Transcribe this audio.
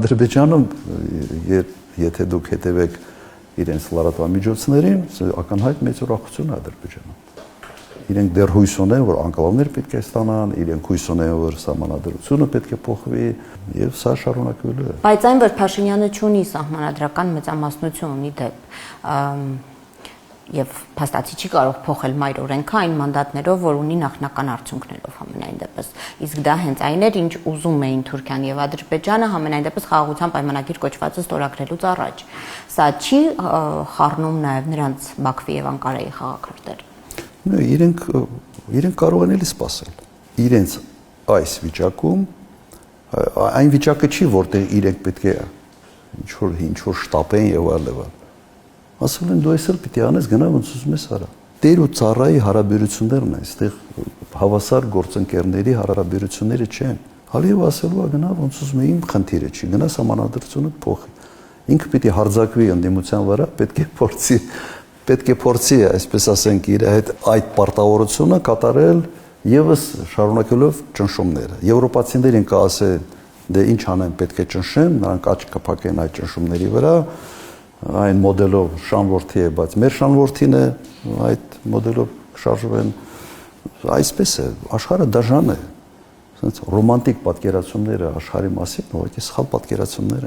Ադրբեջանում եթե դուք հետևեք իրենց լրատվամիջոցներին, ակնհայտ մեծ ուրախություն է Ադրբեջանում։ Իրենք դեռ հույս ունեն, որ անկալավներ պետք է ստանան, իրենք հույս ունեն, որ սահմանադրությունը պետք է փոխվի, եւ սա շարունակվելու է։ Բայց այն, որ Փաշինյանը չունի սահմանադրական մեծամասնություն, ունի դեպ եւ փաստացի չի կարող փոխել մայր օրենքը այն մանդատներով, որ ունի նախնական արդյունքներով համենայն դեպս։ Իսկ դա հենց այն էր, ինչ ուզում էին Թուրքիան եւ Ադրբեջանը համենայն դեպս խաղաղության պայմանագիր կոչվածը ստորագրելուց առաջ։ Սա չի խառնում նաեւ նրանց Բաքվի եւ Անկարայի խաղակրթեր։ Իրենք կարող են էլի սпасել։ Իրենց այս վիճակում այն վիճակը չի, որտեղ իրենք պետք է ինչ որ շտապեն եւ այլն։ Ասում են դու այսօր պիտի անես գնա ոնց ուզում ես արա։ Տեր ու ծառայի հարաբերություններն են, այստեղ հավասար գործընկերների հարաբերությունները չեն։ Հալիև ասելու է գնա ոնց ուզում է, իմ խնդիրը չի, գնա սահմանադրությունը փոխի։ Ինքը պիտի հարձակվի ընդդիմության վրա, պետք է փորձի, այսպես ասենք, իր այդ պարտավորությունը կատարել եւս շարունակելով ճնշումները։ Եվրոպացիներին կասեն, դե ինչ անեն, պետք է ճնշեն, նրանք աչք կփակեն այդ ճնշումների վրա, այն մոդելով շանորդի է, բայց մեր շանորդին է, այդ մոդելով շարժվեն, այսպես է, աշխարհը դաժան է, ասենց ռոմանտիկ պատկերացումները աշխարհի մասին ուղղակի սխալ պատկերացումներ են։